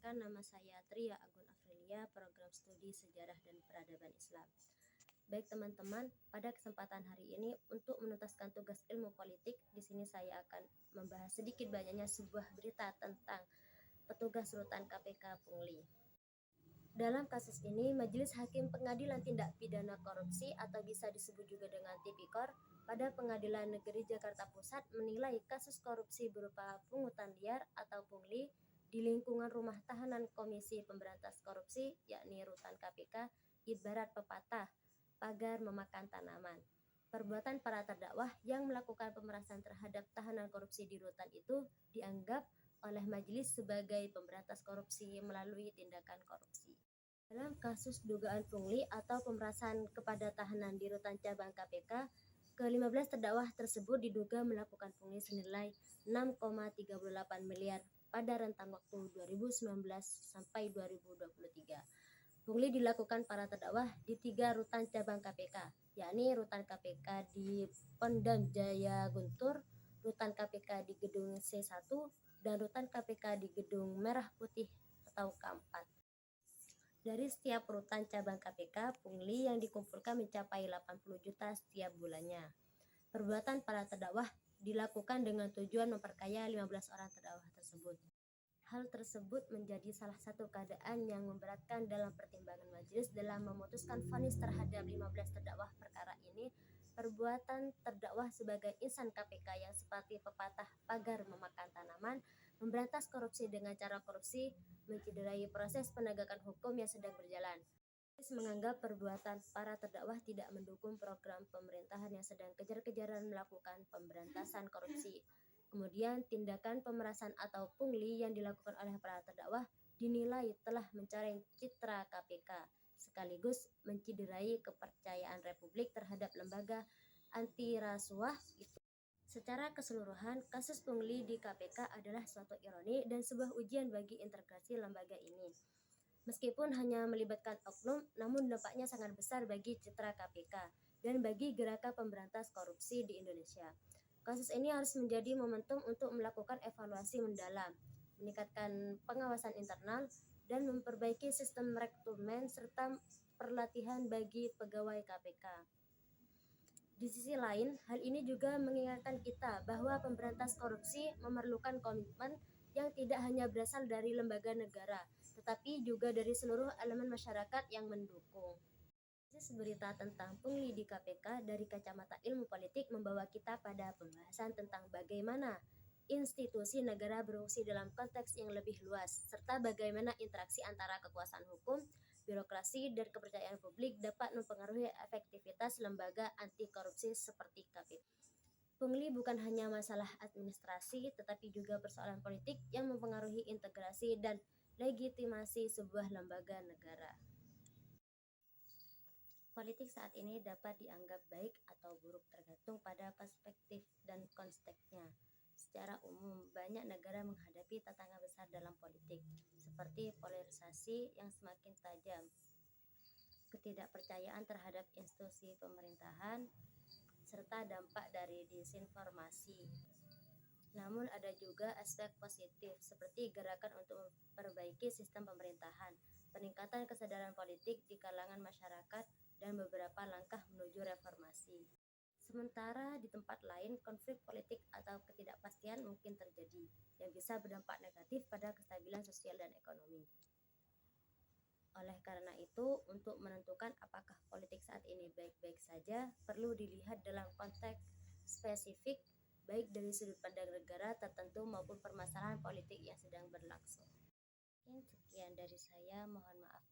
Perkenalkan, nama saya Tria Agun Afrilia, program studi Sejarah dan Peradaban Islam. Baik teman-teman, pada kesempatan hari ini untuk menuntaskan tugas ilmu politik, di sini saya akan membahas sedikit banyaknya sebuah berita tentang petugas rutan KPK Pungli. Dalam kasus ini, Majelis Hakim Pengadilan Tindak Pidana Korupsi atau bisa disebut juga dengan Tipikor pada Pengadilan Negeri Jakarta Pusat menilai kasus korupsi berupa pungutan liar atau pungli di lingkungan rumah tahanan Komisi Pemberantas Korupsi yakni rutan KPK ibarat pepatah, pagar memakan tanaman. Perbuatan para terdakwa yang melakukan pemerasan terhadap tahanan korupsi di rutan itu dianggap oleh majelis sebagai pemberantas korupsi melalui tindakan korupsi. Dalam kasus dugaan pungli atau pemerasan kepada tahanan di rutan cabang KPK, ke-15 terdakwa tersebut diduga melakukan pungli senilai 6,38 miliar pada rentang waktu 2019 sampai 2023. Pungli dilakukan para terdakwa di 3 rutan cabang KPK, yakni rutan KPK di Pondam Jaya Guntur, rutan KPK di Gedung C1, dan rutan KPK di Gedung Merah Putih atau K4. Dari setiap rutan cabang KPK, pungli yang dikumpulkan mencapai 80 juta setiap bulannya. Perbuatan para terdakwa dilakukan dengan tujuan memperkaya 15 orang terdakwa tersebut. Hal tersebut menjadi salah satu keadaan yang memberatkan dalam pertimbangan majelis dalam memutuskan vonis terhadap 15 terdakwa perkara ini. Perbuatan terdakwa sebagai insan KPK yang seperti pepatah pagar memakan tanaman, memberantas korupsi dengan cara korupsi, mencederai proses penegakan hukum yang sedang berjalan. Majelis menganggap perbuatan para terdakwa tidak mendukung program pemerintahan yang sedang kejar-kejaran melakukan pemberantasan korupsi. Kemudian, tindakan pemerasan atau pungli yang dilakukan oleh para terdakwa dinilai telah mencoreng citra KPK, sekaligus mencederai kepercayaan Republik terhadap lembaga anti rasuah itu. Secara keseluruhan, kasus pungli di KPK adalah suatu ironi dan sebuah ujian bagi integrasi lembaga ini. Meskipun hanya melibatkan oknum, namun dampaknya sangat besar bagi citra KPK dan bagi gerakan pemberantas korupsi di Indonesia. Kasus ini harus menjadi momentum untuk melakukan evaluasi mendalam, meningkatkan pengawasan internal, dan memperbaiki sistem rekrutmen serta pelatihan bagi pegawai KPK. Di sisi lain, hal ini juga mengingatkan kita bahwa pemberantas korupsi memerlukan komitmen yang tidak hanya berasal dari lembaga negara, tetapi juga dari seluruh elemen masyarakat yang mendukung. Berita tentang pungli di KPK dari kacamata ilmu politik membawa kita pada pembahasan tentang bagaimana institusi negara berfungsi dalam konteks yang lebih luas, serta bagaimana interaksi antara kekuasaan hukum, birokrasi, dan kepercayaan publik dapat mempengaruhi efektivitas lembaga anti korupsi seperti KPK. Pungli bukan hanya masalah administrasi, tetapi juga persoalan politik yang mempengaruhi integrasi dan legitimasi sebuah lembaga negara. Politik saat ini dapat dianggap baik atau buruk tergantung pada perspektif dan konteksnya. Secara umum, banyak negara menghadapi tantangan besar dalam politik, seperti polarisasi yang semakin tajam, ketidakpercayaan terhadap institusi pemerintahan, serta dampak dari disinformasi. Namun ada juga aspek positif, seperti gerakan untuk memperbaiki sistem pemerintahan, peningkatan kesadaran politik di kalangan masyarakat, dan beberapa langkah menuju reformasi. Sementara di tempat lain, konflik politik atau ketidakpastian mungkin terjadi, yang bisa berdampak negatif pada kestabilan sosial dan ekonomi. Oleh karena itu, untuk menentukan apakah politik saat ini baik-baik saja, perlu dilihat dalam konteks spesifik, baik dari sudut pandang negara tertentu maupun permasalahan politik yang sedang berlangsung. Sekian dari saya, mohon maaf